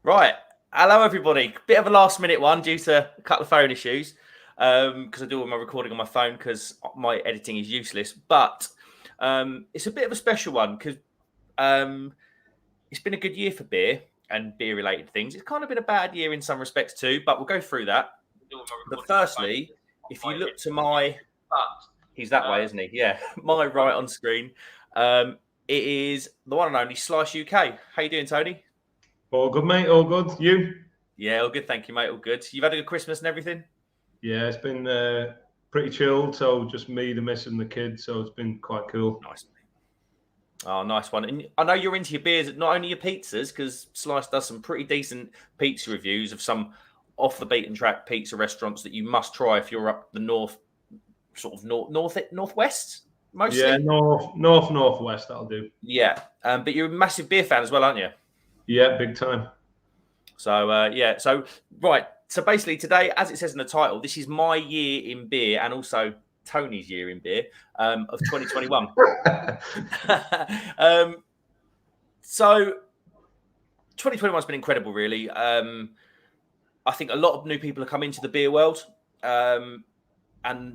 Right. Hello, everybody. Bit of a last minute one due to a couple of phone issues because I do all my recording on my phone because my editing is useless. But it's a bit of a special one because um, it's been a good year for beer and beer related things. It's kind of been a bad year in some respects too, but we'll go through that. But firstly, if you look to he's that way, isn't he? Yeah, my right on screen. It is the one and only Slice UK. How you doing, Tony? All good, mate. All good. You? Yeah, all good. Thank you, mate. All good. You've had a good Christmas and everything? Yeah, it's been pretty chilled. So just me, the miss, and the kids. So it's been quite cool. Nice. Oh, nice one. And I know you're into your beers, not only your pizzas, because Slice does some pretty decent pizza reviews of some off the beaten track pizza restaurants that you must try if you're up the north, sort of northwest Yeah, mostly. northwest. That'll do. Yeah. But you're a massive beer fan as well, aren't you? Yeah, big time. So, yeah. So, right. So basically today, as it says in the title, this is my year in beer and also Tony's year in beer of 2021. So 2021 has been incredible, really. I think a lot of new people have come into the beer world, and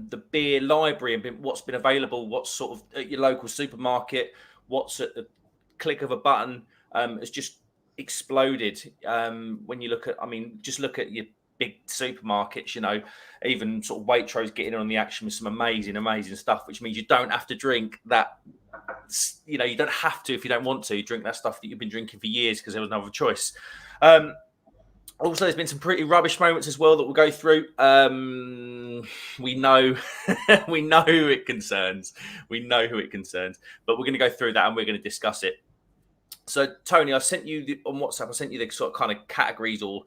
the beer library and what's been available, what's sort of at your local supermarket, what's at the click of a button, has just exploded. When you look at, I mean, just look at your big supermarkets, even sort of Waitrose getting on the action with some amazing stuff, which means you don't have to drink that. You don't have to if you don't want to drink that stuff that you've been drinking for years because there was no other choice. Also, there's been some pretty rubbish moments as well that we'll go through. We know, we know who it concerns. We know who it concerns, but we're going to go through that and we're going to discuss it. So, Tony, I sent you on WhatsApp. I sent you the sort of kind of categories or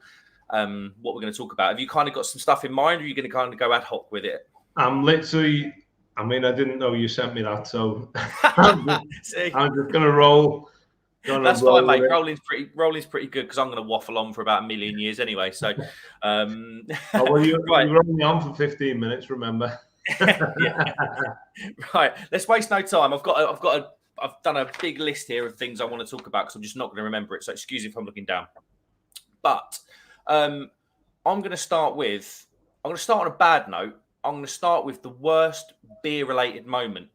what we're going to talk about. Have you kind of got some stuff in mind, or are you going to kind of go ad hoc with it? I'm literally. I mean, I didn't know you sent me that, so I'm just going to roll. That's fine, mate. Rolling's pretty good because I'm going to waffle on for about a million years anyway. So, well, you're rolling on for 15 minutes. Remember? Yeah. Right. Let's waste no time. I've done a big list here of things I want to talk about because I'm just not going to remember it. So excuse me if I'm looking down. But I'm going to start on a bad note. I'm going to start with the worst beer-related moment.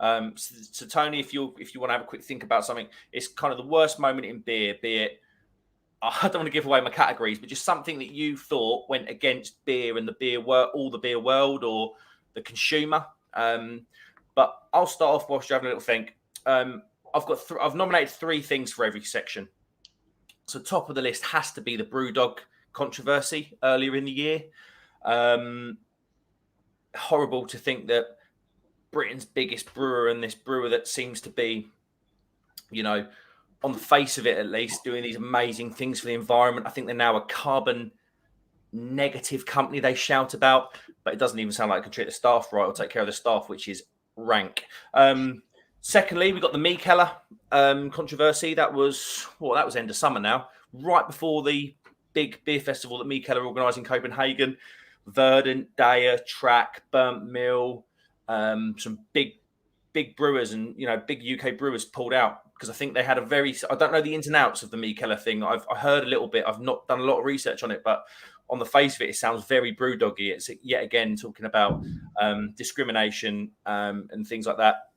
So Tony, if you want to have a quick think about something, it's kind of the worst moment in beer, be it, I don't want to give away my categories, but just something that you thought went against beer and the beer world, all the beer world, or the consumer. But I'll start off whilst you're having a little think. I've nominated 3 things for every section. So top of the list has to be the BrewDog controversy earlier in the year. Horrible to think that Britain's biggest brewer and this brewer that seems to be, on the face of it at least, doing these amazing things for the environment. I think they're now a carbon negative company they shout about, but it doesn't even sound like it can treat the staff right or take care of the staff, which is rank. Secondly, we got the Mikkeller controversy. That was end of summer now, right before the big beer festival that Mikkeller organised in Copenhagen. Verdant, Daya, Track, Burnt Mill, some big brewers and big UK brewers pulled out because I think they had I don't know the ins and outs of the Mikkeller thing. I heard a little bit. I've not done a lot of research on it, but on the face of it, it sounds very brewdoggy. It's yet again talking about discrimination and things like that.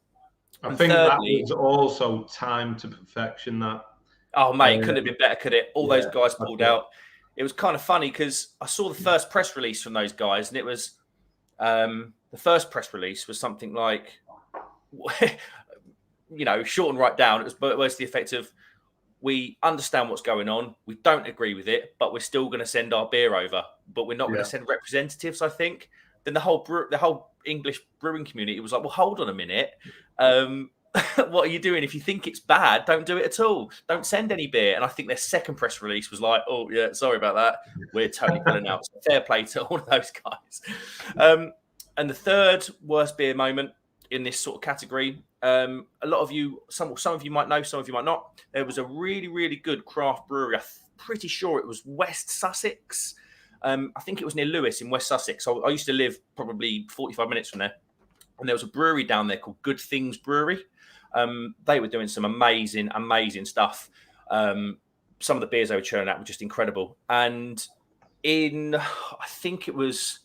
I think that was also timed to perfection. That. Oh, mate, couldn't have been better, could it? All those guys pulled out. It was kind of funny because I saw the first press release from those guys, and it was the first press release was something like, short and right down. It was the effect of, we understand what's going on. We don't agree with it, but we're still going to send our beer over. But we're not going to send representatives, I think. Then the whole English brewing community was like, well, hold on a minute. What are you doing? If you think it's bad, don't do it at all. Don't send any beer. And I think their second press release was like, oh, yeah, sorry about that. We're totally pulling out. So fair play to all of those guys. And the third worst beer moment in this sort of category, a lot of you, some of you might know, some of you might not. There was a really, really good craft brewery. I'm pretty sure it was West Sussex. I think it was near Lewes in West Sussex. I used to live probably 45 minutes from there. And there was a brewery down there called Good Things Brewery. They were doing some amazing stuff. some of the beers they were churning out were just incredible. And I think it was,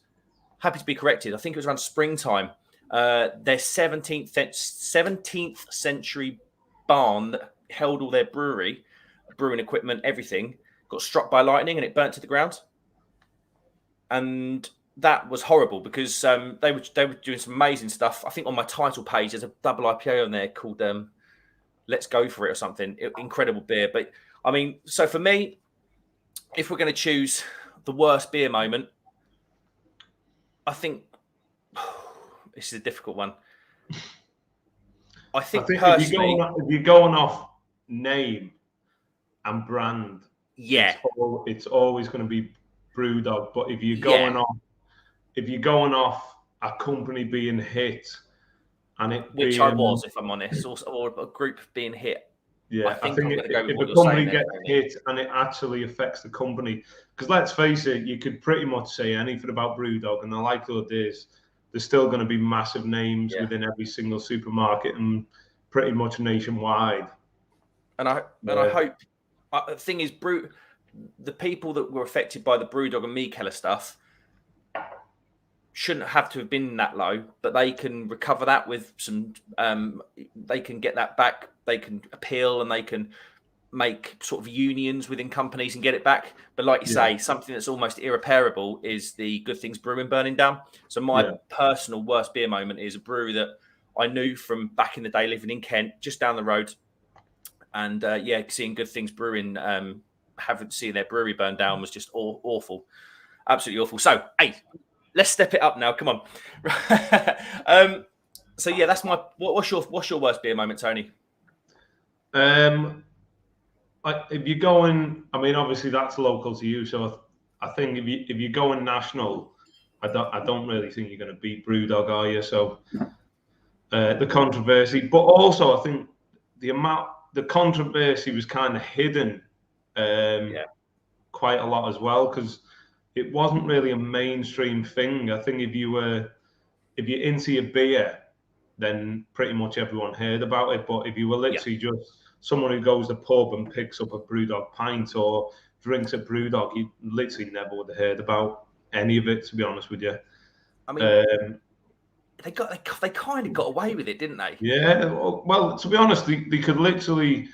happy to be corrected, I think it was around springtime, their 17th century barn that held all their brewing equipment, everything, got struck by lightning and it burnt to the ground. And that was horrible because they were doing some amazing stuff. I think on my title page there's a double IPA on there called Let's Go For It or something. Incredible beer. But I mean, so for me, if we're going to choose the worst beer moment, I think this is a difficult one. I think personally, if you're going off name and brand, yeah, it's always going to be Brewdog. But if you're going off a company being hit, and it which I was, if I'm honest, or a group being hit. Yeah, I think if a company gets hit and it actually affects the company, because let's face it, you could pretty much say anything about Brewdog, and the likelihood is there's still going to be massive names within every single supermarket and pretty much nationwide. And I hope the thing is, the people that were affected by the Brewdog and Mikkeller stuff shouldn't have to have been that low, but they can recover that with some. They can get that back. They can appeal and they can make sort of unions within companies and get it back. But like you say, something that's almost irreparable is the Good Things Brewing burning down. So my personal worst beer moment is a brewery that I knew from back in the day, living in Kent, just down the road, and seeing Good Things Brewing, having seen their brewery burn down was just awful, absolutely awful. So hey, let's step it up now. Come on. So yeah, that's my. What's your worst beer moment, Tony? If you're going, I mean, obviously that's local to you. So I think if you're going national, I don't really think you're going to beat Brewdog, are you? So the controversy, but also I think the controversy was kind of hidden quite a lot as well, because it wasn't really a mainstream thing. I think if you're into your beer, then pretty much everyone heard about it. But if you were literally just someone who goes to the pub and picks up a Brewdog pint or drinks a Brewdog, you literally never would have heard about any of it, to be honest with you. I mean, they kind of got away with it, didn't they? Yeah. Well, to be honest, they could literally,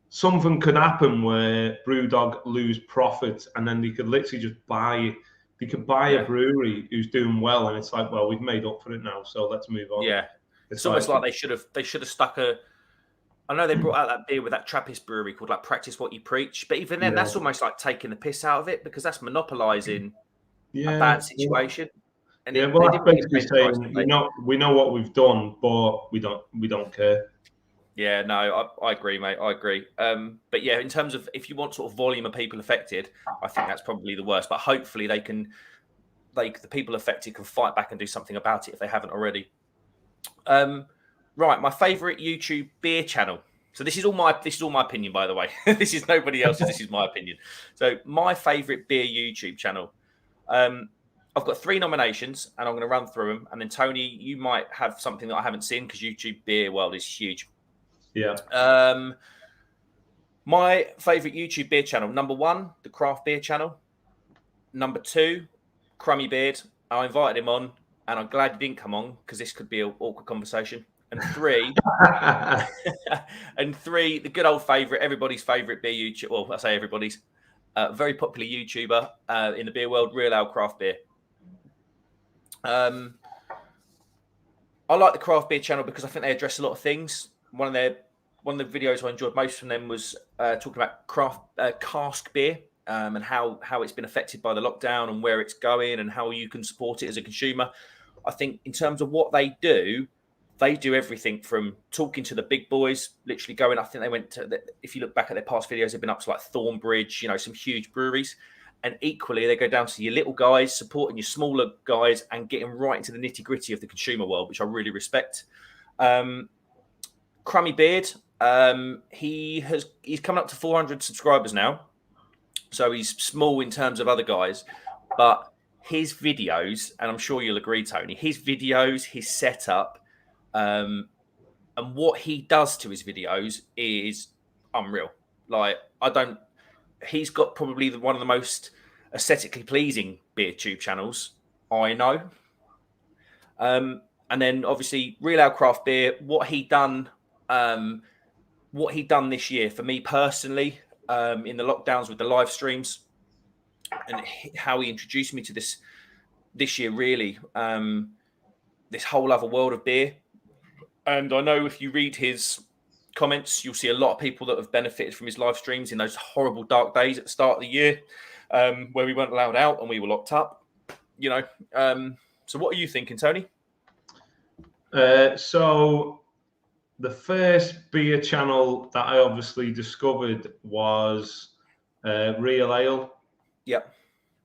something could happen where Brewdog lose profit, and then they could literally just buy. They could buy a brewery who's doing well, and it's like, well, we've made up for it now, so let's move on. Yeah, it's almost like they should have stuck a. I know they brought out that beer with that Trappist brewery called like Practice What You Preach, but even then, that's almost like taking the piss out of it, because that's monopolising a bad situation. And well, that's basically saying we know what we've done, but we don't care. Yeah, no, I agree, mate. I agree. But yeah, in terms of if you want sort of volume of people affected, I think that's probably the worst. But hopefully the people affected can fight back and do something about it if they haven't already. Right, my favourite YouTube beer channel. So this is all my opinion, by the way. This is nobody else's. This is my opinion. So my favourite beer YouTube channel. I've got 3 nominations, and I'm going to run through them. And then Tony, you might have something that I haven't seen, because YouTube beer world is huge. Yeah. My favourite YouTube beer channel: number 1, the Craft Beer Channel. Number 2, Crummy Beard. I invited him on, and I'm glad he didn't come on, because this could be an awkward conversation. And 3, the good old favourite, everybody's favourite beer YouTuber. Well, I say everybody's. Very popular YouTuber in the beer world, Real Ale Craft Beer. I like the Craft Beer Channel because I think they address a lot of things. One of the videos I enjoyed most from them was talking about cask beer and how it's been affected by the lockdown and where it's going and how you can support it as a consumer. I think in terms of what they do everything from talking to the big boys, literally going. I think they went to, if you look back at their past videos, they've been up to like Thornbridge, some huge breweries. And equally, they go down to your little guys, supporting your smaller guys and getting right into the nitty gritty of the consumer world, which I really respect. Crummy Beard, he's coming up to 400 subscribers now. So he's small in terms of other guys, but his videos, and I'm sure you'll agree, Tony, his videos, his setup, and what he does to his videos is unreal. Like, he's got probably one of the most aesthetically pleasing beer tube channels I know. And then obviously Real Ale Craft Beer, what he done this year for me personally, in the lockdowns with the live streams, and how he introduced me to this year, really, this whole other world of beer. And I know if you read his comments, you'll see a lot of people that have benefited from his live streams in those horrible dark days at the start of the year, where we weren't allowed out and we were locked up. So what are you thinking, Tony? So the first beer channel that I obviously discovered was Real Ale. Yep.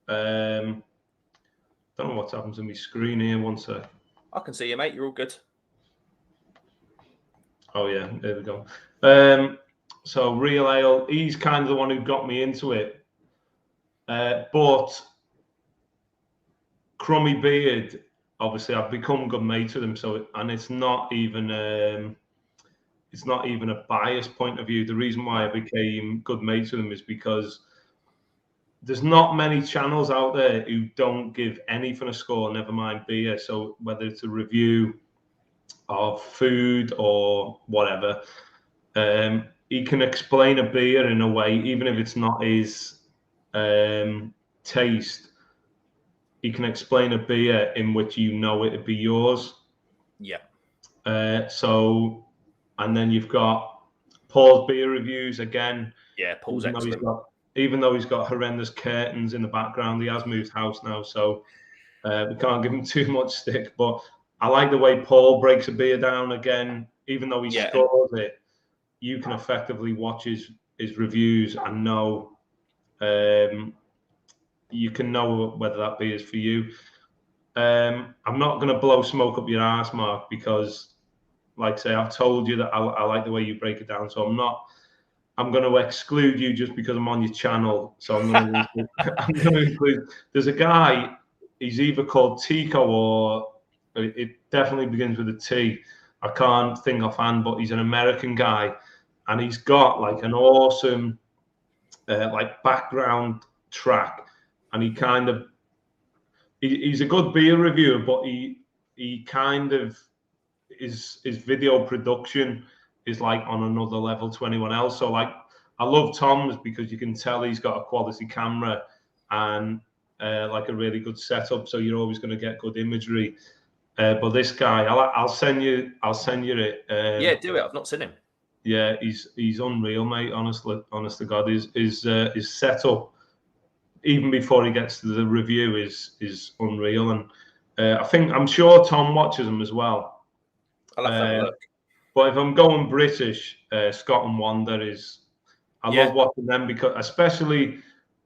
Don't know what's happened to my screen here. One sec. I can see you, mate. You're all good. Oh yeah, there we go. So Real Ale, he's kind of the one who got me into it. But Crummy Beard, obviously, I've become good mates with him. So, and it's not even a biased point of view. The reason why I became good mates with him is because there's not many channels out there who don't give anything a score, never mind beer. So whether it's a review of food or whatever, he can explain a beer in a way, even if it's not his taste. He can explain a beer in which it'd be yours. Yeah. So, and then you've got Paul's beer reviews again. Yeah, Paul's excellent. Even though he's got horrendous curtains in the background, he has moved house now, so we can't give him too much stick. But I like the way Paul breaks a beer down again, even though he scores it. You can effectively watch his reviews and know, you can know whether that beer is for you. I'm not going to blow smoke up your ass, Mark, because, like I say, I've told you that I like the way you break it down. So I'm going to exclude you just because I'm on your channel. So I'm going to include. There's a guy. He's either called Tico or it definitely begins with a T. I can't think offhand, but he's an American guy, and he's got like an awesome like background track, and he's a good beer reviewer, but he kind of his video production is like on another level to anyone else. So like I love Tom's because you can tell he's got a quality camera and like a really good setup, so you're always going to get good imagery. But this guy, I'll send you it. Yeah, do it. I've not seen him. Yeah, he's unreal, mate. Honest to God, his setup, even before he gets to the review, is unreal. And I'm sure Tom watches him as well. I'll have to have a look. But if I'm going British, Scott and Wonder I love watching them, because especially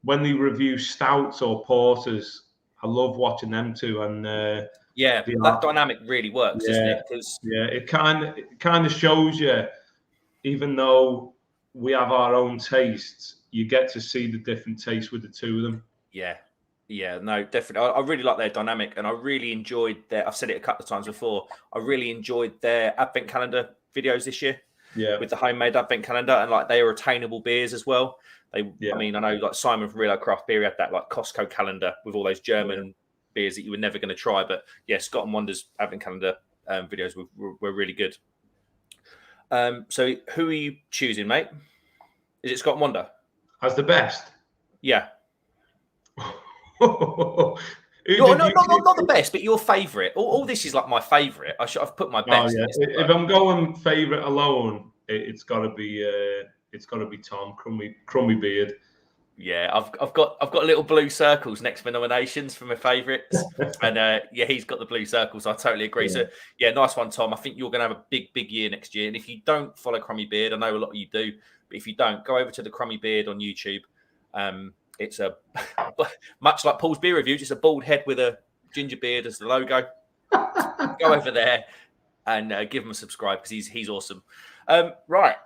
when they review stouts or porters, I love watching them too. And that dynamic really works, doesn't it? It kind of shows you, even though we have our own tastes, you get to see the different tastes with the two of them. Yeah, no, definitely. I really like their dynamic, and I really enjoyed I've said it a couple of times before, I really enjoyed their advent calendar videos this year. Yeah. With the homemade advent calendar, and like they are attainable beers as well. I mean, I know like Simon from Real Ale Craft Beer had that like Costco calendar with all those German beers that you were never going to try. But yeah, Scott and Wonder's advent calendar videos were really good. So who are you choosing, mate? Is it Scott and Wonder? As the best? Yeah. Not the best, but your favourite. All this is like my favourite. I've put my best. Oh, yeah. If I'm going favourite alone, it's got to be Tom Crummy Beard. Yeah, I've got little blue circles next for nominations for my favourites, and he's got the blue circles. I totally agree. Yeah. So yeah, nice one, Tom. I think you're going to have a big year next year. And if you don't follow Crummy Beard, I know a lot of you do, but if you don't, go over to the Crummy Beard on YouTube. It's a much like Paul's beer reviews. It's a bald head with a ginger beard as the logo. Go over there and give him a subscribe because he's awesome. Right,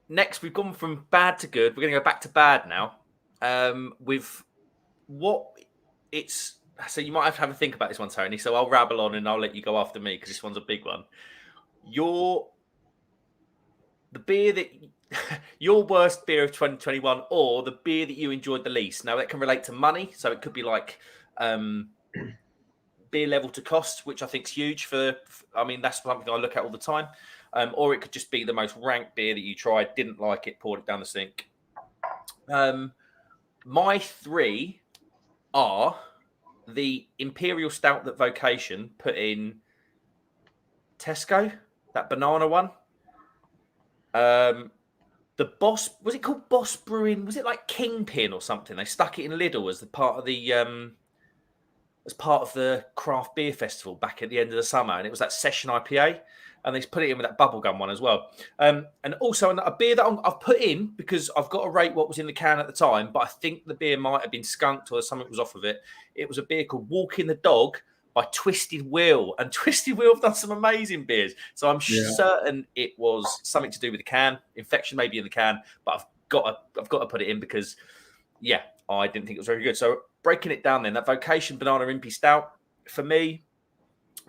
next we've gone from bad to good. We're going to go back to bad now. With what it's so you might have to have a think about this one, Tony. So I'll rabble on and I'll let you go after me because this one's a big one. The beer that Your worst beer of 2021, or the beer that you enjoyed the least. Now, that can relate to money. So it could be like beer level to cost, which I think is huge I mean, that's something I look at all the time. Or it could just be the most rank beer that you tried, didn't like it, poured it down the sink. My three are the Imperial Stout that Vocation put in Tesco, that banana one. The Boss, was it called Boss Brewing? Was it like Kingpin or something? They stuck it in Lidl as part of the craft beer festival back at the end of the summer, and it was that session IPA, and they put it in with that bubblegum one as well. And also a beer that I've put in because I've got to rate what was in the can at the time, but I think the beer might have been skunked or something was off of it. It was a beer called Walking the Dog by Twisted Wheel, and Twisted Wheel have done some amazing beers. So I'm certain it was something to do with the can, infection maybe in the can, but I've got to put it in because, yeah, I didn't think it was very good. So breaking it down then, that Vocation Banana Impy Stout, for me,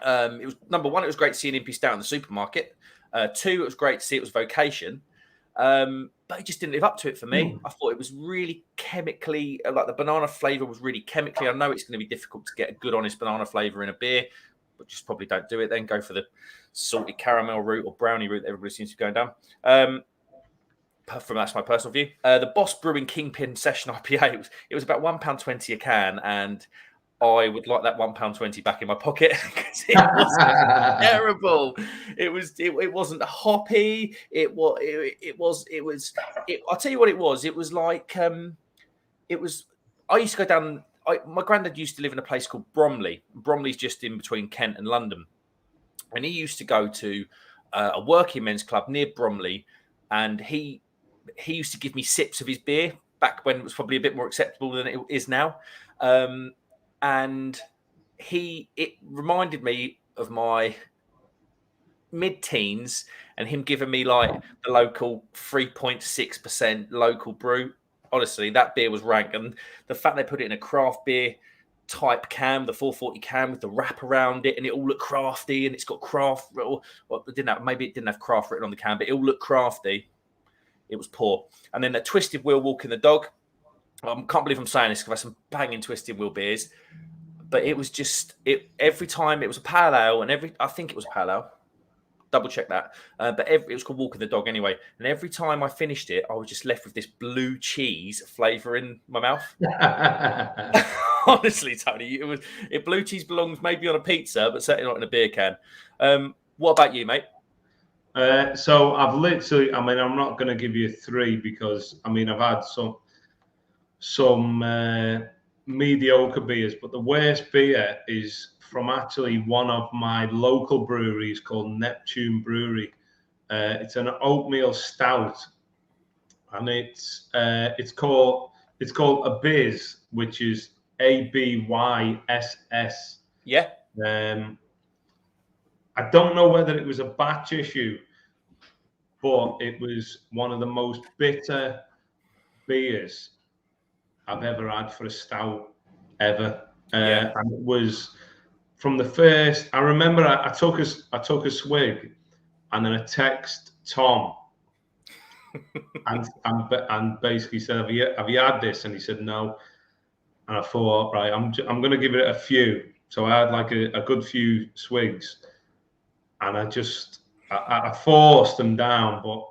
it was number one, it was great to see an Impy Stout in the supermarket. Two, it was great to see it was Vocation. But it just didn't live up to it for me. I thought it was really chemically, like the banana flavour was really chemically. I know it's going to be difficult to get a good, honest banana flavour in a beer, but just probably don't do it then. Go for the salty caramel route or brownie route that everybody seems to be going down. That's my personal view. The Boss Brewing Kingpin Session IPA, it was about £1.20 a can, and I would like that £1.20 back in my pocket because it was terrible. It wasn't hoppy. I'll tell you what it was. It was like I used to go down. My granddad used to live in a place called Bromley. Bromley's just in between Kent and London, and he used to go to a working men's club near Bromley, and he used to give me sips of his beer back when it was probably a bit more acceptable than it is now. And it reminded me of my mid-teens and him giving me like the local 3.6% local brew. Honestly, that beer was rank. And the fact they put it in a craft beer type can, the 440 can with the wrap around it, and it all looked crafty, and it's got craft. Well, maybe it didn't have craft written on the can, but it all looked crafty. It was poor. And then the Twisted Wheel Walking the Dog. I can't believe I'm saying this because I've had some banging Twisted Wheel beers. But it was just every time it was a pale ale, and I think it was a pale ale. Double check that. But it was called Walking the Dog anyway. And every time I finished it, I was just left with this blue cheese flavour in my mouth. Honestly, Tony, blue cheese belongs maybe on a pizza, but certainly not in a beer can. What about you, mate? So I've literally, I'm not going to give you three because I've had some mediocre beers, but the worst beer is from actually one of my local breweries called Neptune Brewery. It's an oatmeal stout, and it's called Abyss, which is ABYSS. Yeah. I don't know whether it was a batch issue, but it was one of the most bitter beers I've ever had for a stout ever. And it was from the first. I remember I took a swig, and then I text Tom, and basically said, "Have you had this?" And he said no. And I thought, right, I'm going to give it a few. So I had like a good few swigs, and I forced them down, but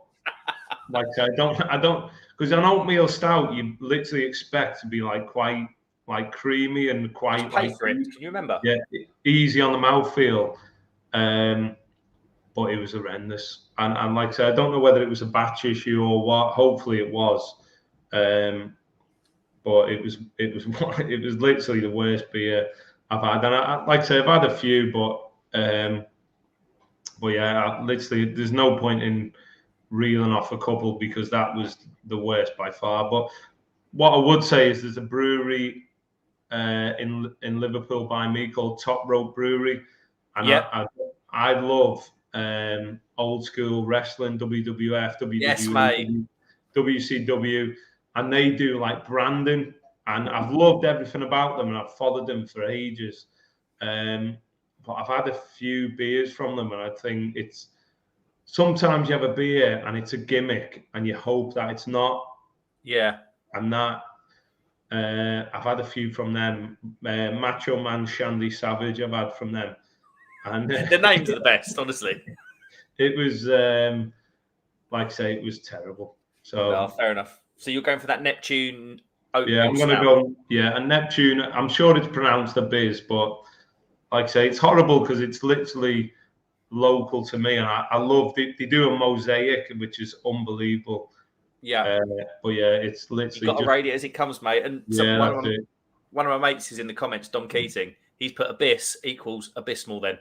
like I don't because an oatmeal stout you literally expect to be like quite like creamy and quite like for it. Can you remember? Yeah, easy on the mouthfeel. But it was horrendous. And like I said, I don't know whether it was a batch issue or what. Hopefully it was. But it was literally the worst beer I've had. And like I say, I've had a few, but yeah, literally there's no point in reeling off a couple because that was the worst by far. But what I would say is there's a brewery in Liverpool by me called Top Rope Brewery, and I love old school wrestling, WWF, WWE, yes, mate. WCW, and they do like branding, and I've loved everything about them, and I've followed them for ages. But I've had a few beers from them, and I think it's sometimes you have a beer and it's a gimmick, and you hope that it's not. Yeah. And that I've had a few from them. Macho Man Shandy Savage, I've had from them, and The names are the best, honestly. it was like I say, it was terrible. So no, fair enough. So you're going for that Neptune oatmeal yeah, I'm going to go. Yeah, and Neptune. I'm sure it's pronounced a biz, but like I say, it's horrible because it's literally local to me, and I love. They do a mosaic, which is unbelievable. Yeah. But yeah, it's literally You've got to just rate it as it comes, mate. And yeah, that's it. One of my mates is in the comments, Dom Keating. He's put abyss equals abysmal then.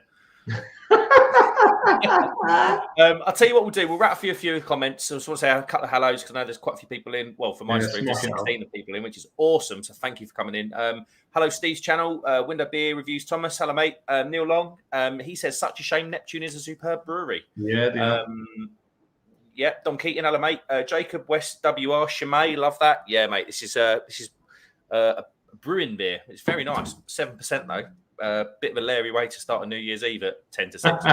I'll tell you what we'll do. We'll rattle through a few comments. I just want to say a couple of hellos because I know there's quite a few people in. Well, for my stream, there's 16 of people in, which is awesome. So thank you for coming in. Hello, Steve's channel, Window Beer Reviews Thomas. Hello, mate. Neil Long. He says, such a shame Neptune is a superb brewery. Yeah, they are. Yeah, Dom Keating, hello, mate. Jacob West WR Chimay, love that. Yeah, mate. This is a brewing beer. It's very nice. 7% though. Bit of a leery way to start a New Year's Eve at 10 to 6.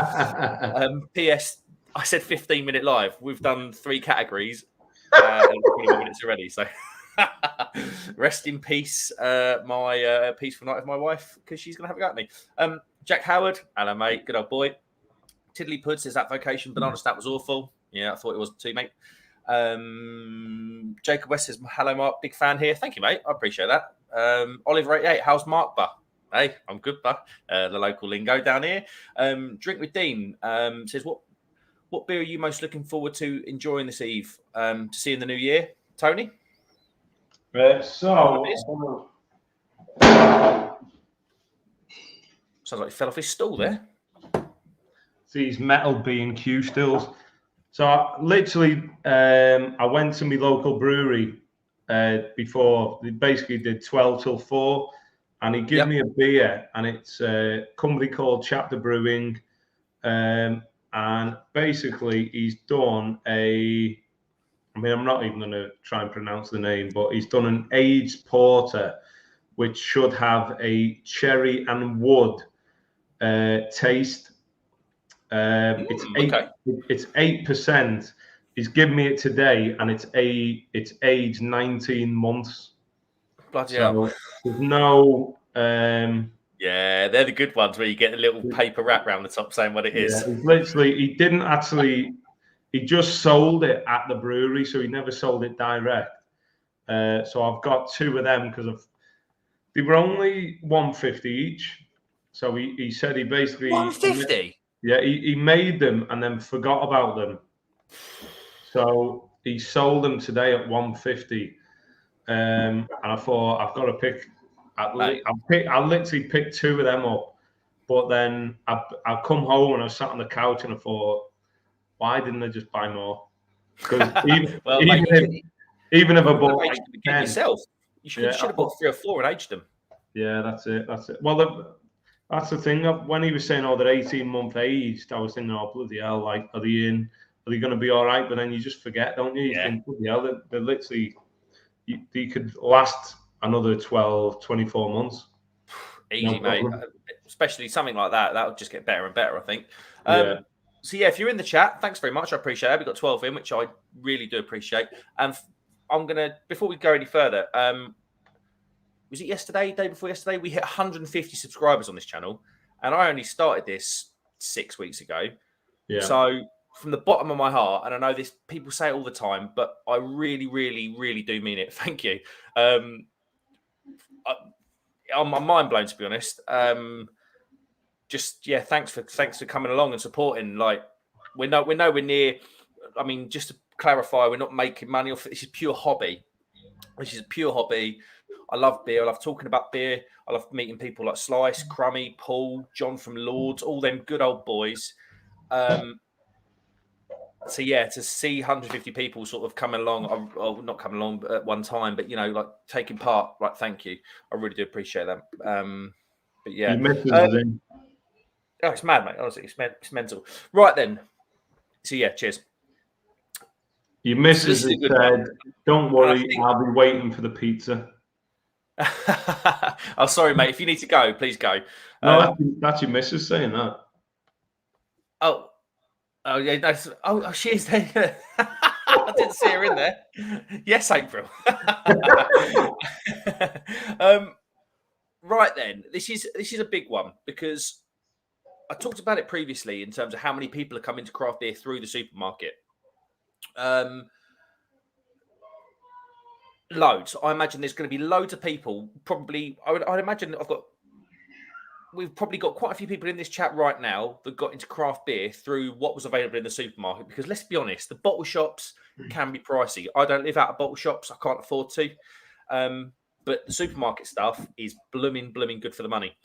P.S. I said 15-minute live. We've done 3 categories and 21 minutes already. So rest in peace, my peaceful night with my wife, because she's going to have a go at me. Jack Howard, hello, mate. Good old boy. Tiddly Pud says that vocation banana stout was awful. Yeah, I thought it was too, mate. Jacob West says, hello, Mark. Big fan here. Thank you, mate. I appreciate that. Oliver88, how's Mark, Buh? Hey, I'm good, Buh. The local lingo down here. Drink with Dean says, what beer are you most looking forward to enjoying this eve to see in the new year? Tony? So sounds like he fell off his stool there. These metal B&Q stills. So I went to my local brewery before. They basically did 12 till 4, and he gave me a beer, and it's a company called Chapter Brewing, and basically he's done I'm not even going to try and pronounce the name, but he's done an aged porter, which should have a cherry and wood taste. It's 8%. He's given me it today, and it's aged 19 months. Bloody hell. There's no. Yeah, they're the good ones where you get a little paper wrap around the top saying what it is. Literally, he didn't actually. He just sold it at the brewery, so he never sold it direct. So I've got 2 of them because they were only 150 each. So he said he basically 150. Yeah, he made them and then forgot about them. So he sold them today at 150. And I thought I've got to pick. I literally picked 2 of them up, but then I come home and I sat on the couch and I thought, why didn't I just buy more? Because even if I bought like 10, yourself, you should have bought 3 or 4 and aged them. Yeah, that's it. Well, that's the thing. When he was saying, they're 18-month aged, I was thinking, bloody hell, like, are they going to be all right? But then you just forget, don't you? You think, bloody hell, they're literally, they could last another 12, 24 months. Easy, mate. Especially something like that. That would just get better and better, I think. So, if you're in the chat, thanks very much. I appreciate it. We've got 12 in, which I really do appreciate. And I'm going to, before we go any further, was it yesterday, day before yesterday? We hit 150 subscribers on this channel, and I only started this 6 weeks ago. Yeah. So from the bottom of my heart, and I know this, people say it all the time, but I really, really, really do mean it. Thank you. I'm mind blown, to be honest. Thanks for coming along and supporting. Like, we're nowhere near. I mean, just to clarify, we're not making money off it. This is pure hobby. This is a pure hobby. I love beer. I love talking about beer. I love meeting people like Slice, Crummy, Paul, John from Lords, all them good old boys. So to see 150 people sort of coming along, or not coming along at one time, but like taking part, like, thank you. I really do appreciate that. But yeah, it's mad, mate. Honestly, it's mental. Right then. So cheers. Your missus has said, "Don't worry, I'll be waiting for the pizza." Oh, sorry, mate. If you need to go, please go. No, that's your missus saying that. Oh, Oh yeah, that's, she is there. I didn't see her in there. Yes, April. Right then, this is a big one because I talked about it previously in terms of how many people are coming to craft beer through the supermarket. Loads. I imagine there's going to be loads of people. Probably, I'd imagine we've probably got quite a few people in this chat right now that got into craft beer through what was available in the supermarket. Because let's be honest, the bottle shops can be pricey. I don't live out of bottle shops. I can't afford to. But the supermarket stuff is blooming good for the money.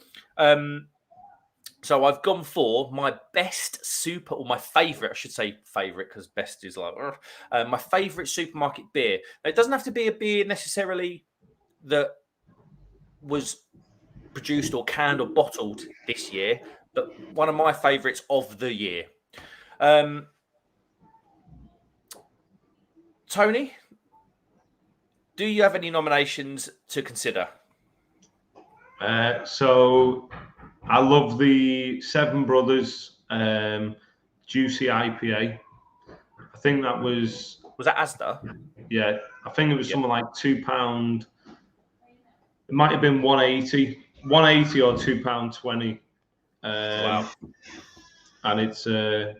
So I've gone for my best or my favourite, I should say favourite because best is like, my favourite supermarket beer. Now, it doesn't have to be a beer necessarily that was produced or canned or bottled this year, but one of my favourites of the year. Tony, do you have any nominations to consider? So I love the Seven Brothers Juicy IPA. I think that was that Asda? Yeah, I think it was something like £2. It might have been 180 or £2.20. Wow. And it's a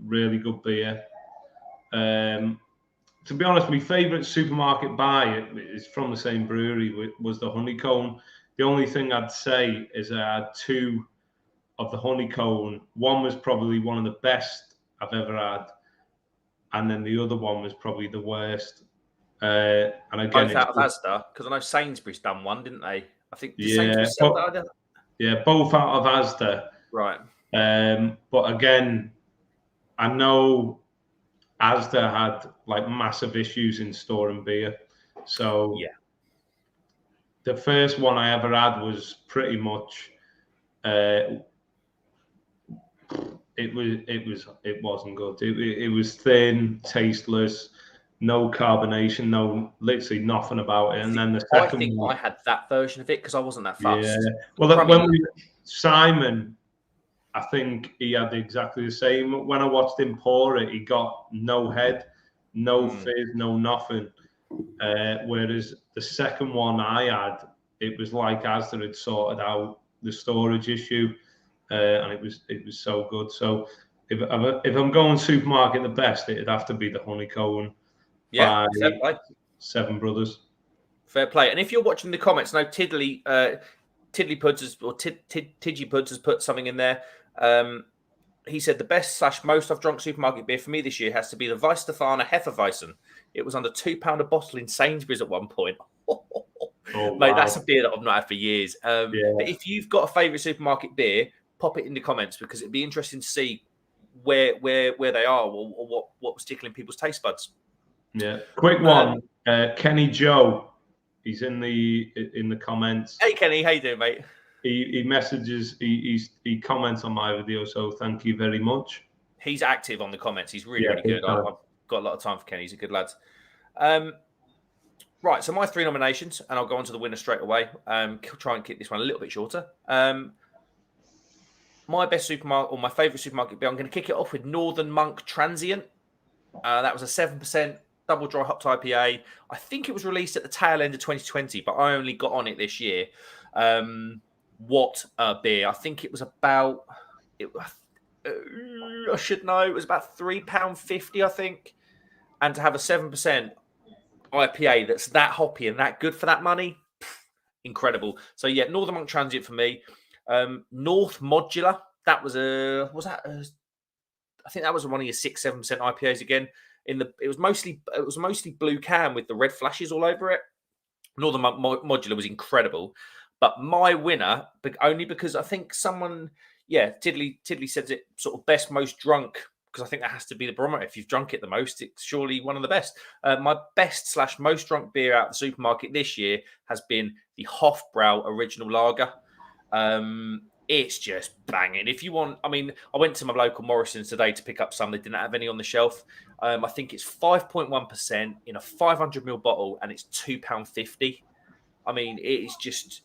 really good beer. To be honest, my favourite supermarket buy is from the same brewery, was the Honeycomb. The only thing I'd say is I had two of the Honeycomb. One was probably one of the best I've ever had, and then the other one was probably the worst. And again, both out of Asda, because I know Sainsbury's done one, didn't they? I think Sainsbury's sell that? Yeah, both out of Asda. Right. But again, I know Asda had like massive issues in storing beer. So yeah, the first one I ever had was pretty much it wasn't good. It was thin, tasteless, no carbonation, literally nothing about it. And then the second one, I had that version of it because I wasn't that fussed. Yeah. Well, Simon, I think he had exactly the same. When I watched him pour it, he got no head, no fizz, no nothing. Whereas the second one I had, it was like Asda had sorted out the storage issue, and it was so good. So if I'm going supermarket, the best, it'd have to be the Honeycomb by Seven Brothers. Fair play. And if you're watching the comments, no, Tiddly Puds or Tidgy Puds has put something in there. He said the best / most I've drunk supermarket beer for me this year has to be the Weisstefana Hefeweizen. It was under £2 a bottle in Sainsbury's at one point. Mate, that's a beer that I've not had for years. But if you've got a favourite supermarket beer, pop it in the comments because it'd be interesting to see where they are or what was tickling people's taste buds. Yeah, quick one. Kenny Joe, he's in the comments. Hey Kenny, how you doing, mate? He messages, he comments on my video, so thank you very much. He's active on the comments. He's really good. I've got a lot of time for Kenny. He's a good lad. Right, so my 3 nominations, and I'll go on to the winner straight away. Try and keep this one a little bit shorter. My best supermarket, or my favourite supermarket beer, I'm going to kick it off with Northern Monk Transient. That was a 7% double dry hopped IPA. I think it was released at the tail end of 2020, but I only got on it this year. What a beer. I think it was about... I should know. It was about £3.50, I think. And to have a 7% IPA that's that hoppy and that good for that money, incredible. So yeah, Northern Monk Transient for me. North Modular. That was I think that was one of your 6-7% IPAs again. It was mostly blue can with the red flashes all over it. Northern Modular was incredible. But my winner, only because I think someone, Tiddly says it sort of best most drunk, because I think that has to be the barometer. If you've drunk it the most, it's surely one of the best. My best / most drunk beer out of the supermarket this year has been the Hofbrau Original Lager. It's just banging. If you want, I went to my local Morrison's today to pick up some. They didn't have any on the shelf. I think it's 5.1% in a 500ml bottle, and it's £2.50. It is just...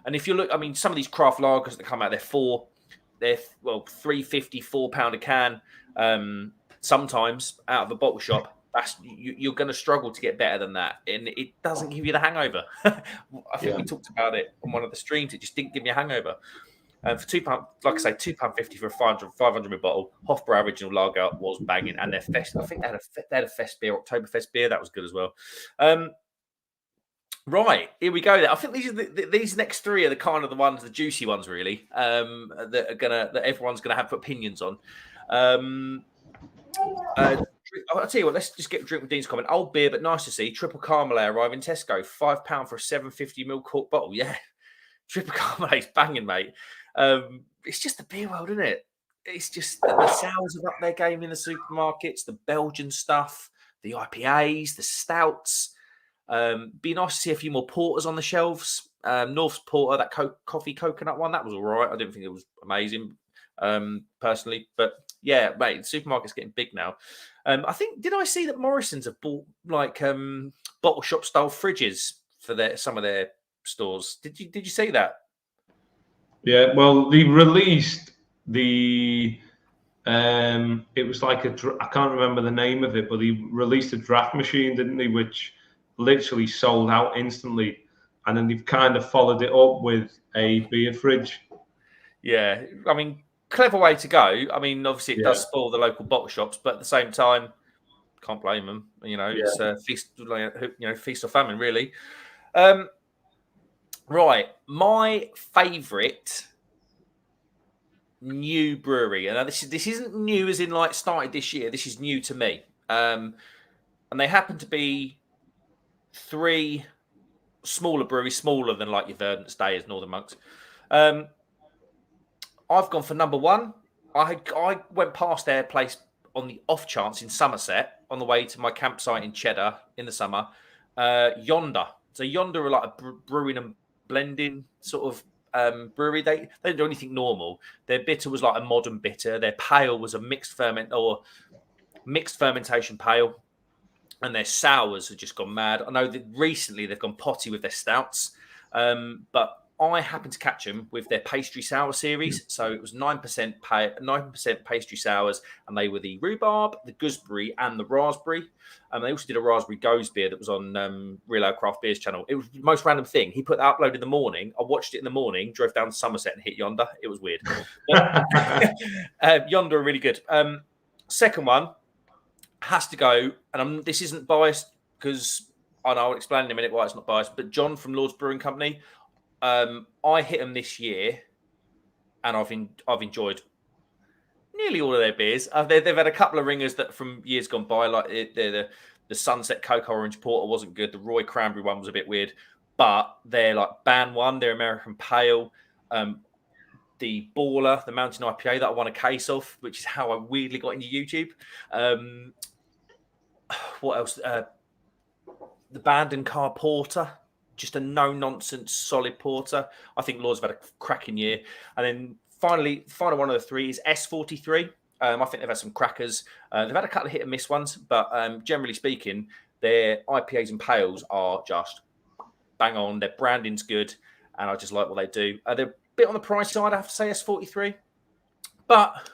And if you look, some of these craft lagers that come out, they're £4, they're £3.50, £4 a can. Sometimes out of a bottle shop, you're going to struggle to get better than that, and it doesn't give you the hangover. I think we talked about it on one of the streams. It just didn't give me a hangover. For £2, like I say, £2.50 for a 500 ml bottle. Hofbrau Original Lager was banging, and their fest. I think they had a fest beer, Oktoberfest beer, that was good as well. Right, here we go. I think these next three are the ones, the juicy ones, really, that everyone's gonna have opinions on. I'll tell you what. Let's just get Drink with Dean's comment. Old beer, but nice to see. Triple Carmelet arriving Tesco, £5 for a 750ml cork bottle. Yeah, Triple Carmelet's banging, mate. It's just the beer world, isn't it? It's just the sours have up their game in the supermarkets. The Belgian stuff, the IPAs, the stouts. Be nice to see a few more porters on the shelves. North's Porter, that coffee coconut one, that was all right. I didn't think it was amazing, personally, but yeah, mate, the supermarket's getting big now. I think, did I see that Morrison's have bought like bottle shop style fridges for some of their stores? Did you see that? Yeah, well, they released the it was like I can't remember the name of it, but they released a draft machine, didn't they, which literally sold out instantly, and then they've kind of followed it up with a beer fridge. Yeah, I mean, clever way to go. I mean, obviously it does spoil the local bottle shops, but at the same time, can't blame them. It's feast or famine, really. Right, my favourite new brewery, and this isn't new as in like started this year. This is new to me, and they happen to be three smaller breweries, smaller than like your Verdant's, Daya's, Northern Monks. I've gone for number one. I went past their place on the off chance in Somerset on the way to my campsite in Cheddar in the summer. Yonder. So Yonder are like a brewing and blending sort of brewery. They don't do anything normal. Their bitter was like a modern bitter. Their pale was a mixed fermentation pale. And their sours have just gone mad. I know that recently they've gone potty with their stouts, but I happened to catch them with their pastry sour series. So it was 9% pastry sours, and they were the rhubarb, the gooseberry, and the raspberry. They also did a raspberry goes beer that was on Real Ale Craft Beers channel. It was the most random thing. He put that upload in the morning. I watched it in the morning, drove down to Somerset and hit Yonder. It was weird. Yonder are really good. Second one has to go, and this isn't biased because I know I'll explain in a minute why it's not biased, but John from Lord's Brewing Company, I hit them this year, and I've enjoyed nearly all of their beers. They've had a couple of ringers that from years gone by, like the Sunset Coke Orange Porter wasn't good. The Roy Cranberry one was a bit weird, but they're like Ban One, their American Pale, the Baller, the Mountain IPA that I won a case of, which is how I weirdly got into YouTube. What else? The Bandon Car Porter, just a no-nonsense solid porter. I think Lord's have had a cracking year. And then final one of the three is S43. I think they've had some crackers. They've had a couple of hit and miss ones, but generally speaking, their IPAs and pales are just bang on. Their branding's good, and I just like what they do. They're a bit on the price side, I have to say, S43, but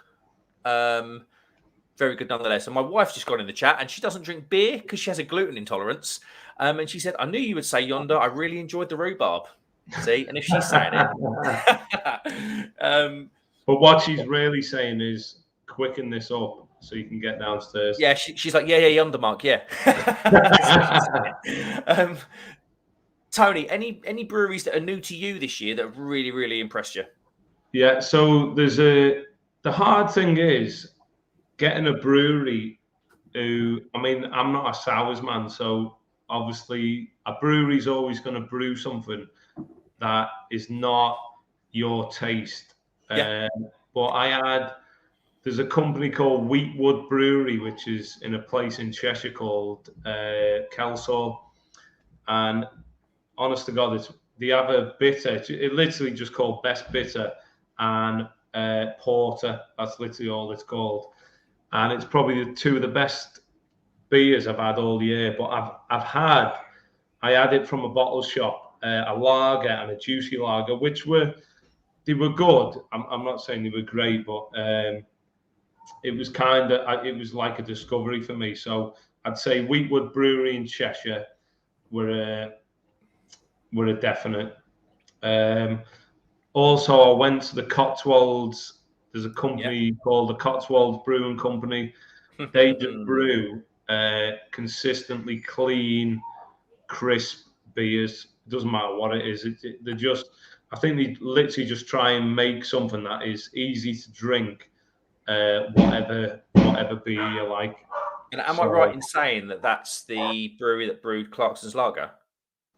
very good nonetheless. And my wife's just gone in the chat, and she doesn't drink beer because she has a gluten intolerance. And she said, I knew you would say Yonder. I really enjoyed the rhubarb. See, and if she's saying it. But what she's really saying is quicken this up so you can get downstairs. Yeah, she's like, yeah, Yonder, Mark, yeah. Tony, any breweries that are new to you this year that have really, really impressed you? Yeah, so the hard thing is getting a brewery who, I mean, I'm not a sours man, so obviously a brewery's always going to brew something that is not your taste. Yeah. But there's a company called Wheatwood Brewery, which is in a place in Cheshire called Kelsall. And honest to God, they have a bitter, it literally just called Best Bitter and Porter. That's literally all it's called. And it's probably two of the best beers I've had all year. But I had it from a bottle shop, a lager and a juicy lager, which were they were good. I'm not saying they were great, but it was it was like a discovery for me. So I'd say Wheatwood Brewery in Cheshire were a definite. Also, I went to the Cotswolds. There's a company called the Cotswolds Brewing Company. They just brew consistently clean, crisp beers. It doesn't matter what it is. They're just, I think they literally just try and make something that is easy to drink, whatever beer you like. And am I right in saying that that's the brewery that brewed Clarkson's Lager,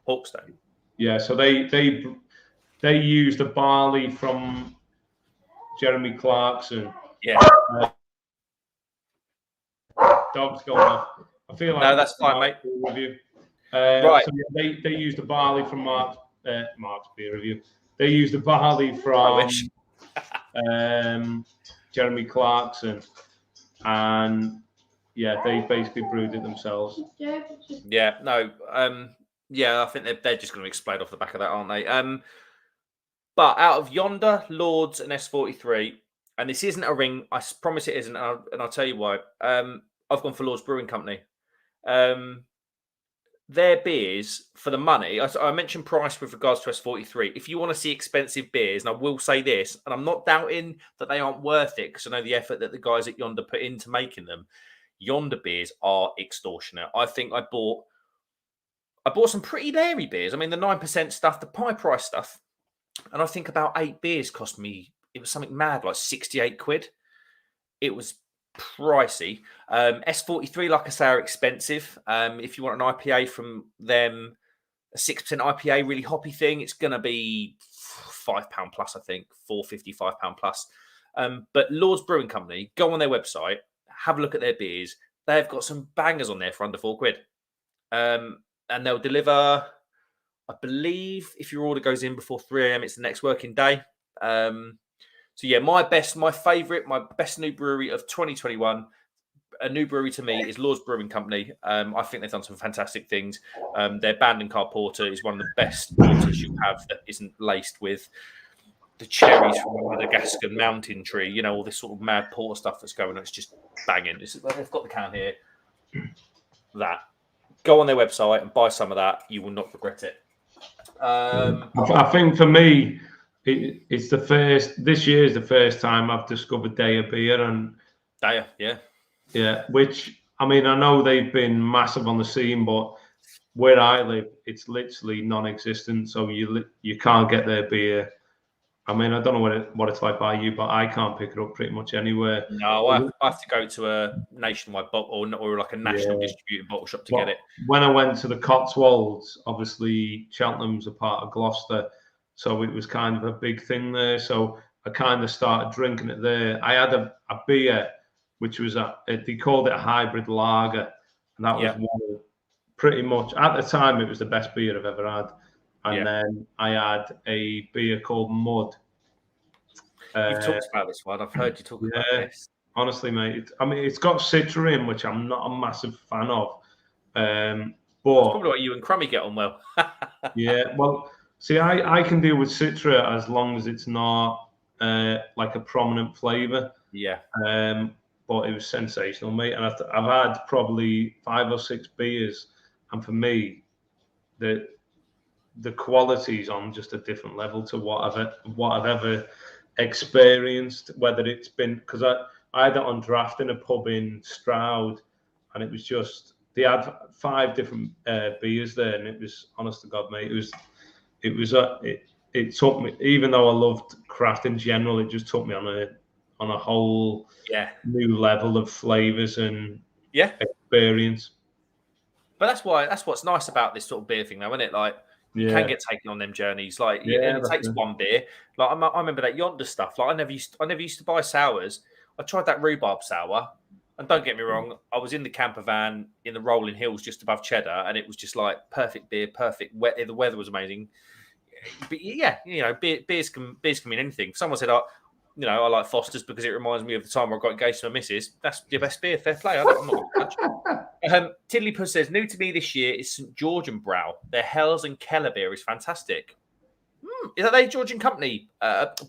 Hawkstone? Yeah, so they used the barley from Jeremy Clarkson. Yeah. Dog's going off. I feel like no, that's fine, mate. Review. Right. So yeah, they used the barley from Mark's beer review. They used the barley from Jeremy Clarkson, and yeah, they basically brewed it themselves. Yeah, no, yeah, I think they're just going to explode off the back of that, aren't they? But out of Yonder, Lords, and S43, and this isn't a ring, I promise it isn't, and I'll tell you why. I've gone for Lords Brewing Company. Their beers, for the money, I mentioned price with regards to S43. If you want to see expensive beers, and I will say this, and I'm not doubting that they aren't worth it, because I know the effort that the guys at Yonder put into making them. Yonder beers are extortionate. I think I bought some pretty dairy beers. I mean, the 9% stuff, the pie price stuff. And I think about 8 beers cost me, it was something mad, like 68 quid. It was pricey. S43, like I say, are expensive. If you want an IPA from them, a 6% IPA, really hoppy thing, it's going to be £5 plus, I think, £4.50, £5 plus. But Lord's Brewing Company, go on their website, have a look at their beers. They've got some bangers on there for under £4. And they'll deliver, I believe, if your order goes in before 3 a.m, it's the next working day. So yeah, my best new brewery of 2021, a new brewery to me, is Lord's Brewing Company. I think they've done some fantastic things. Their Bandon Car Porter is one of the best porters you have that isn't laced with the cherries from the Gascon mountain tree, you know, all this sort of mad porter stuff that's going on. It's just banging. They've got the can here. That. Go on their website and buy some of that. You will not regret it. I think for me, it's the first. This year is the first time I've discovered Daya beer, and Daya, yeah, which, I mean, I know they've been massive on the scene, but where I live, it's literally non-existent. So you can't get their beer. I mean, I don't know what it's like by you, but I can't pick it up pretty much anywhere. No, I have to go to a nationwide bottle or like a national distributed bottle shop to get it. When I went to the Cotswolds, obviously Cheltenham's a part of Gloucester, so it was kind of a big thing there. So I kind of started drinking it there. I had a beer which was they called it a hybrid lager, and that was one of, pretty much at the time, it was the best beer I've ever had. And then I had a beer called Mud. You've talked about this one. I've heard you talk about this. Honestly, mate, it's got Citra in, which I'm not a massive fan of. But it's probably why you and Crummy get on well. Yeah, well, see, I can deal with Citra as long as it's not like a prominent flavour. Yeah. But it was sensational, mate. And I've had probably 5 or 6 beers, and for me, the quality's on just a different level to what I've ever experienced. Whether it's been, because I had it on draft in a pub in Stroud, and it was just, they had 5 different beers there, and it was, honest to God, mate, it took me, even though I loved craft in general, it just took me on a whole new level of flavors and experience. But that's what's nice about this sort of beer thing, though, isn't it? Like, you can get taken on them journeys. Like, and it takes one beer. Like, I remember that Yonder stuff. Like, I never used to buy sours. I tried that rhubarb sour, and don't get me wrong, I was in the camper van in the rolling hills just above Cheddar, and it was just like perfect beer, perfect weather. The weather was amazing. But yeah, you know, beers can mean anything. Someone said, you know, I like Foster's because it reminds me of the time where I got engaged to my missus. That's your best beer, fair play. I'm not going to judge. Tiddlypuss says, new to me this year is St. George and Brow. Their Hells and Keller beer is fantastic. Is that a Georgian company?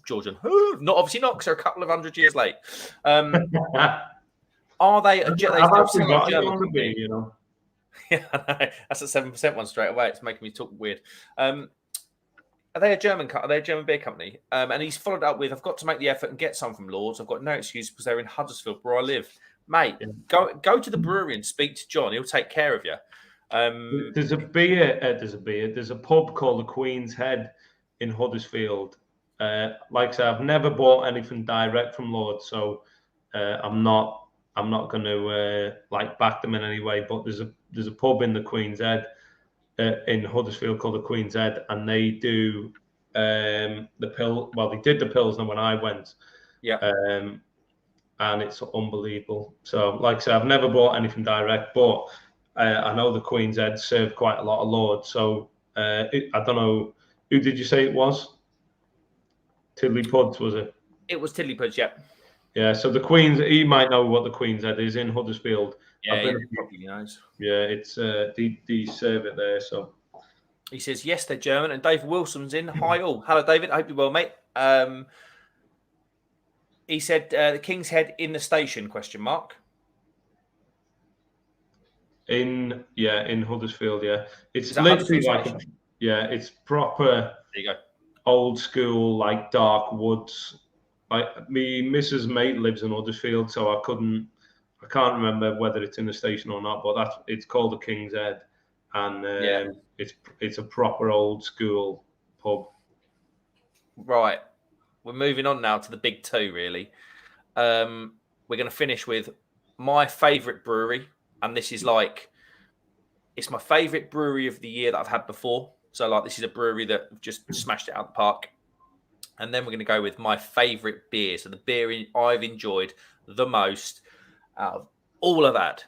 Georgian, not obviously not, because they're a couple of 100 years late. Are they? I've They actually sound like got a a German younger company. beer, you know. Yeah, that's a 7% one straight away. It's making me talk weird. Are they a German? Are they a German beer company? And he's followed up with, "I've got to make the effort and get some from Lords. I've got no excuse because they're in Huddersfield, where I live, mate. Yeah. Go to the brewery and speak to John. He'll take care of you." There's a beer. There's a pub called the Queen's Head in Huddersfield. Like I said, I've never bought anything direct from Lords, so I'm not going to like back them in any way. But there's a pub in the Queen's Head in Huddersfield called the Queen's Head, and they do the pill. Well, they did the Pilsner when I went. Yeah. And it's unbelievable. So, like I said, I've never bought anything direct, but I know the Queen's Head served quite a lot of Lords. So I don't know, who did you say it was? Tiddly Puds, was it? It was Tiddly Puds, yeah. Yeah, so the Queen's, he might know what the Queen's Head is in Huddersfield. Yeah, he probably knows. Yeah, it's they serve it there. So he says, yes, they're German. And David Wilson's in. Hi, all. Hello, David. I hope you're well, mate. He said, the King's Head in the station, question mark. In Huddersfield, yeah. It's literally like, it's proper. There you go. Old school, like dark woods. Like me, Mrs. Mate lives in Huddersfield, so I can't remember whether it's in the station or not. But it's called the King's Head, and it's a proper old school pub. Right, we're moving on now to the big two. Really, we're going to finish with my favourite brewery, and this is like, it's my favourite brewery of the year that I've had before. So, like, this is a brewery that just smashed it out the park. And then we're going to go with my favourite beer. So, the beer I've enjoyed the most out of all of that.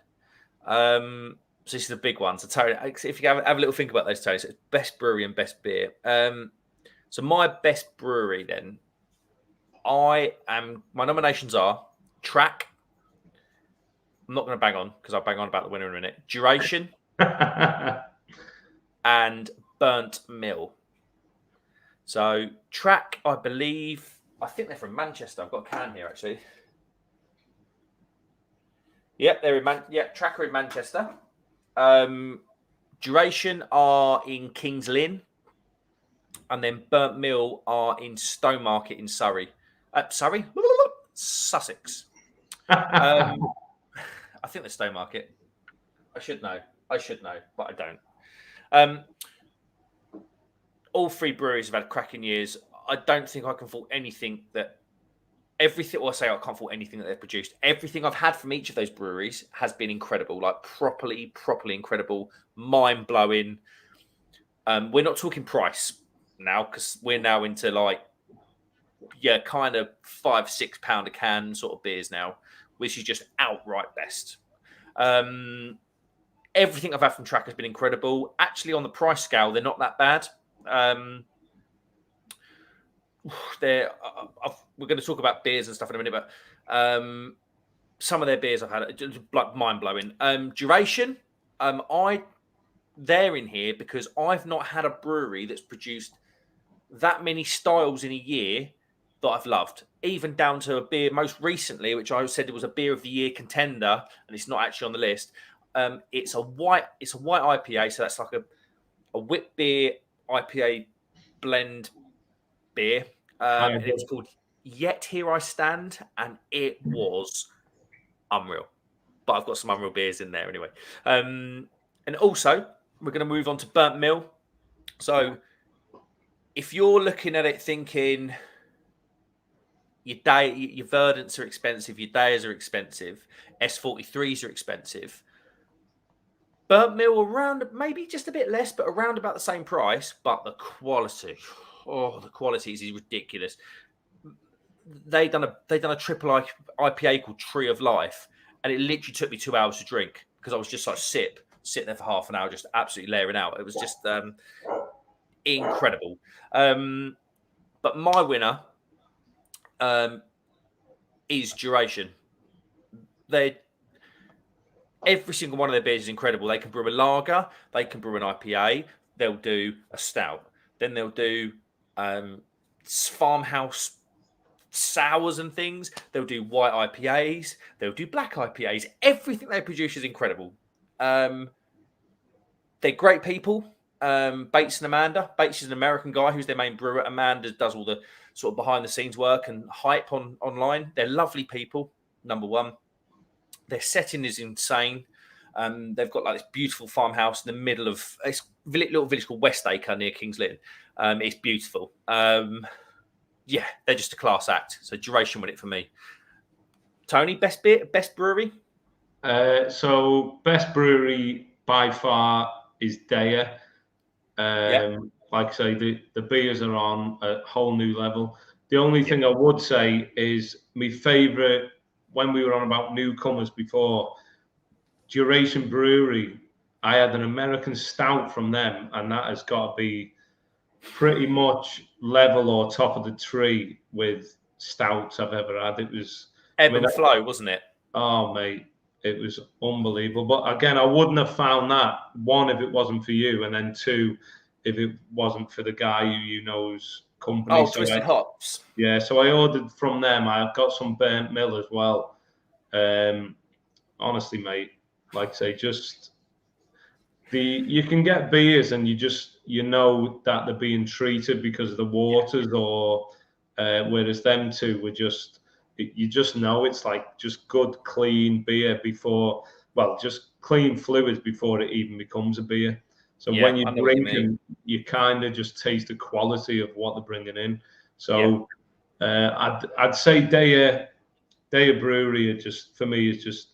So, this is a big one. So, Tony, if you have a little think about those, Tony, so it's best brewery and best beer. So, my best brewery then, my nominations are Track. I'm not going to bang on because I'll bang on about the winner in a minute. Duration. And Burnt Mill. So Track, I think they're from Manchester. I've got a can here actually. Yep, they're in Track are in Manchester. Duration are in Kings Lynn, and then Burnt Mill are in Stowmarket in Surrey. Sussex. I think they're Stowmarket. I should know, but I don't. All three breweries have had cracking years. I don't think I can fault anything that I can't fault anything that they've produced. Everything I've had from each of those breweries has been incredible, like properly incredible, mind blowing. We're not talking price now because we're now into like, kind of £5-6 a can sort of beers now, which is just outright best. Everything I've had from Track has been incredible. Actually, on the price scale, they're not that bad. We're going to talk about beers and stuff in a minute, but some of their beers I've had just like mind blowing. Duration, they're in here because I've not had a brewery that's produced that many styles in a year that I've loved. Even down to a beer most recently, which I said it was a beer of the year contender, and it's not actually on the list. It's a white IPA, so that's like a wit beer IPA blend beer. And it's called Yet Here I Stand, and it was unreal. But I've got some unreal beers in there anyway. And also, we're going to move on to Burnt Mill. So if you're looking at it thinking your Verdants are expensive, your Dayas are expensive, S43s are expensive, Burnt Mill around maybe just a bit less, but around about the same price. But the quality, the quality is ridiculous. They done a triple IPA called Tree of Life, and it literally took me 2 hours to drink because I was just like sit there for half an hour, just absolutely layering out. It was just incredible. But my winner is Duration. Every single one of their beers is incredible. They can brew a lager, they can brew an IPA, they'll do a stout, then they'll do farmhouse sours and things. They'll do white IPAs. They'll do black IPAs. Everything they produce is incredible. They're great people. Bates and Amanda. Bates is an American guy who's their main brewer. Amanda does all the sort of behind the scenes work and hype online. They're lovely people. Number one, their setting is insane. They've got like this beautiful farmhouse in the middle of a little village called Westacre near Kings Lynn. It's beautiful. Yeah, they're just a class act. So Duration win it for me. Tony, best brewery? So best brewery by far is Daya. Like I say, the beers are on a whole new level. The only thing I would say is my favourite, when we were on about newcomers before, Duration Brewery, I had an American stout from them, and that has got to be pretty much level or top of the tree with stouts I've ever had. It was ebb and flow, wasn't it? Oh, mate, it was unbelievable. But again, I wouldn't have found that, one, if it wasn't for you, and then two, if it wasn't for the guy who know's company. Oh, Twisted Hops. Yeah, so I ordered from them. I got some burnt mill as well. Honestly, mate, like I say, just you can get beers and you know that they're being treated because of the waters, or whereas them two were just, you just know it's like just good clean beer before, well, just clean fluids before it even becomes a beer. So when you drink them, you kind of just taste the quality of what they're bringing in. So I'd say Daya Brewery are just, for me, is just,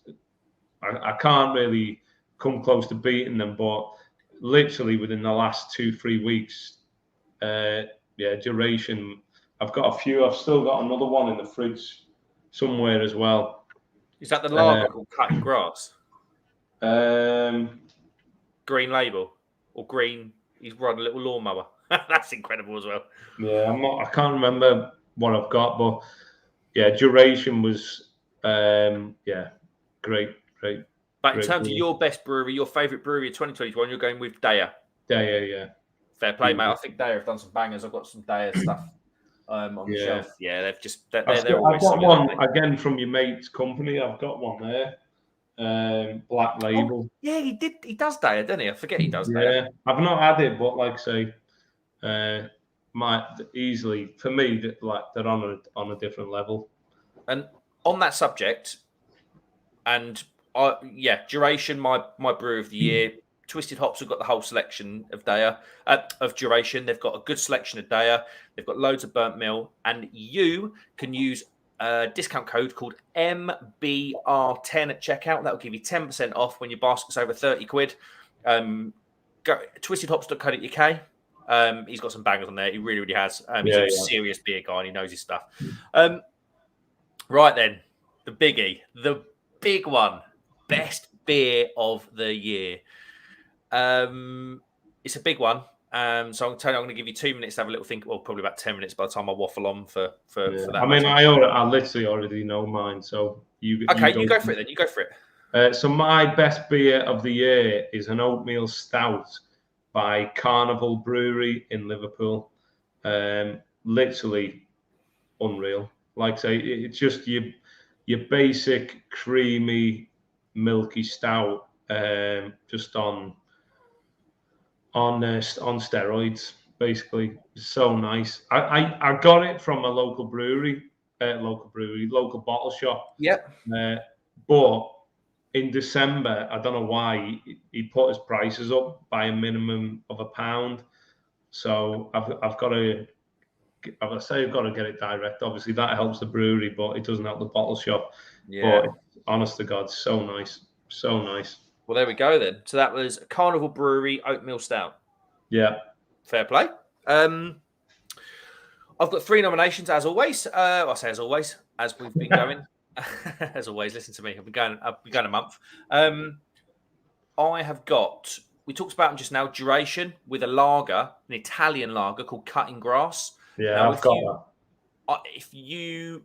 I can't really come close to beating them, but literally within the last 2-3 weeks, Duration. I've got a few. I've still got another one in the fridge somewhere as well. Is that the lager called Cutting Grass? Green label or green? He's riding a little lawnmower. That's incredible as well. Yeah, I can't remember what I've got, but yeah, Duration was great. But in terms of your best brewery, your favourite brewery of 2021, you're going with Daya. Daya, yeah. Fair play, mate. I think Daya have done some bangers. I've got some Daya stuff on the shelf. Yeah, they've just they're always. I've got one again from your mate's company. I've got one there. Black label. Oh, yeah, he does Daya, doesn't he? I forget he does Daya. Yeah, I've not had it, but like I say, might easily, for me, they're on a different level. And on that subject, and Duration, my brew of the year. Twisted Hops have got the whole selection of Daya, of Duration. They've got a good selection of Daya. They've got loads of burnt mill, and you can use a discount code called MBR10 at checkout. That will give you 10% off when your basket's over 30 quid. Go twistedhops.co.uk. He's got some bangers on there. He really, really has. He's a serious beer guy and he knows his stuff. Right then, the biggie, the big one, best beer of the year. It's a big one. So I'm going to give you 2 minutes to have a little think. Well, probably about 10 minutes by the time I waffle on for that. I mean, I literally already know mine. So you go for it then. You go for it. So my best beer of the year is an oatmeal stout by Carnival Brewery in Liverpool. Literally unreal. Like I say, it's just your basic creamy, milky stout, just on steroids, basically. So nice. I got it from a local bottle shop. Yep. But in December, I don't know why, he put his prices up by a minimum of £1. So I've got to get it direct. Obviously, that helps the brewery, but it doesn't help the bottle shop. Yeah. But honest to God, so nice. So nice. Well, there we go then. So that was Carnival Brewery Oatmeal Stout. Yeah. Fair play. I've got 3 nominations, as always. I say as always, as we've been going. As always, listen to me. I've been going a month. I have got, we talked about them just now, Duration with a lager, an Italian lager called Cutting Grass. Yeah, now, I've got that. If you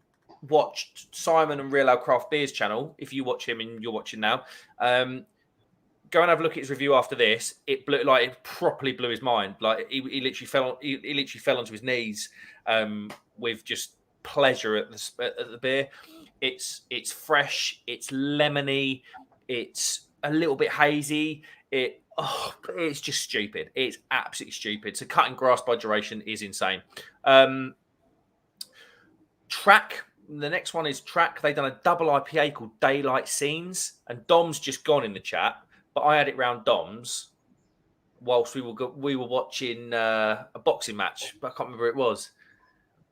watched Simon and Real Ale Craft Beers channel, if you watch him and you're watching now, go and have a look at his review after this. It properly blew his mind. Like he literally fell onto his knees with just pleasure at the beer. It's fresh, it's lemony, it's a little bit hazy. It's just stupid. It's absolutely stupid. So cutting grass by duration is insane. Track. The next one is Track. They've done a double IPA called Daylight Scenes, and Dom's just gone in the chat, but I had it round Dom's whilst we were watching a boxing match. But I can't remember who it was.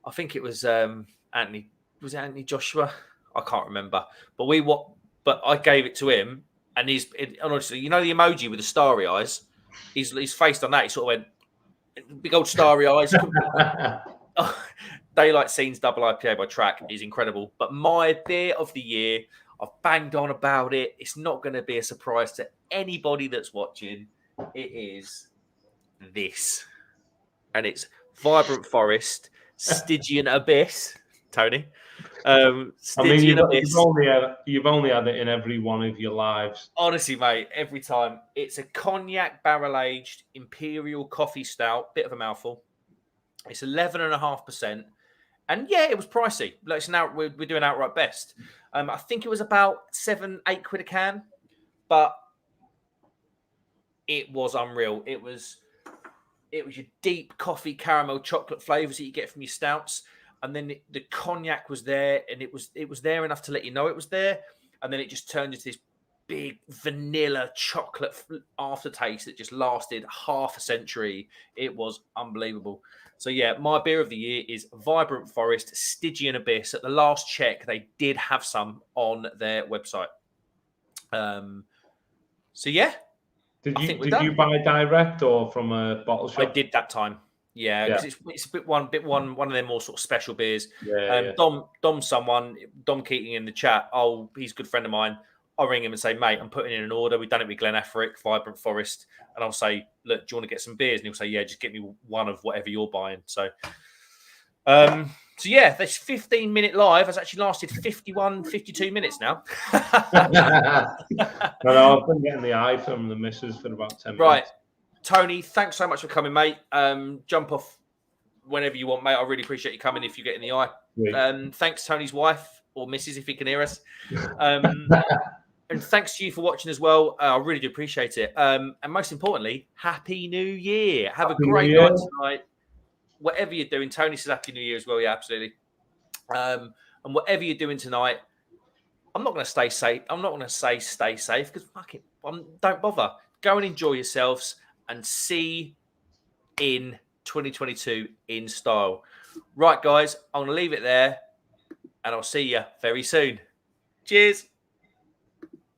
I think it was Anthony. Was it Anthony Joshua? I can't remember. But I gave it to him, and honestly, you know the emoji with the starry eyes. He's faced on that. He sort of went big old starry eyes. Daylight Scenes double IPA by Track is incredible. But my beer of the year, I've banged on about it. It's not going to be a surprise to anybody that's watching. It is this. And it's Vibrant Forest, Stygian Abyss. Tony? Stygian Abyss. You've only had it in every one of your lives. Honestly, mate, every time. It's a cognac barrel-aged imperial coffee stout. Bit of a mouthful. It's 11.5%. And yeah, it was pricey. We're doing outright best. I think it was about £7-8 a can, but it was unreal. It was your deep coffee, caramel, chocolate flavors that you get from your stouts, and then the cognac was there, and it was there enough to let you know it was there, and then it just turned into this big vanilla chocolate aftertaste that just lasted half a century. It was unbelievable. So yeah, my beer of the year is Vibrant Forest Stygian Abyss. At the last check, they did have some on their website. So yeah. Did you buy direct or from a bottle shop? I did that time. Yeah, because it's a bit one of their more sort of special beers. Dom Keating in the chat. Oh, he's a good friend of mine. I'll ring him and say, mate, I'm putting in an order. We've done it with Glen Affric, Vibrant Forest. And I'll say, look, do you want to get some beers? And he'll say, yeah, just get me one of whatever you're buying. So yeah, this 15-minute live has actually lasted 52 minutes now. No, I've been getting the eye from the missus for about 10 minutes. Right. Tony, thanks so much for coming, mate. Jump off whenever you want, mate. I really appreciate you coming if you get in the eye. Thanks, Tony's wife or missus, if he can hear us. And thanks to you for watching as well. I really do appreciate it. And most importantly, Happy New Year. Have a great night tonight. Whatever you're doing, Tony says Happy New Year as well. Yeah, absolutely. And whatever you're doing tonight, I'm not going to stay safe. I'm not going to say stay safe because fuck it. Don't bother. Go and enjoy yourselves and see in 2022 in style. Right, guys, I'm going to leave it there and I'll see you very soon. Cheers.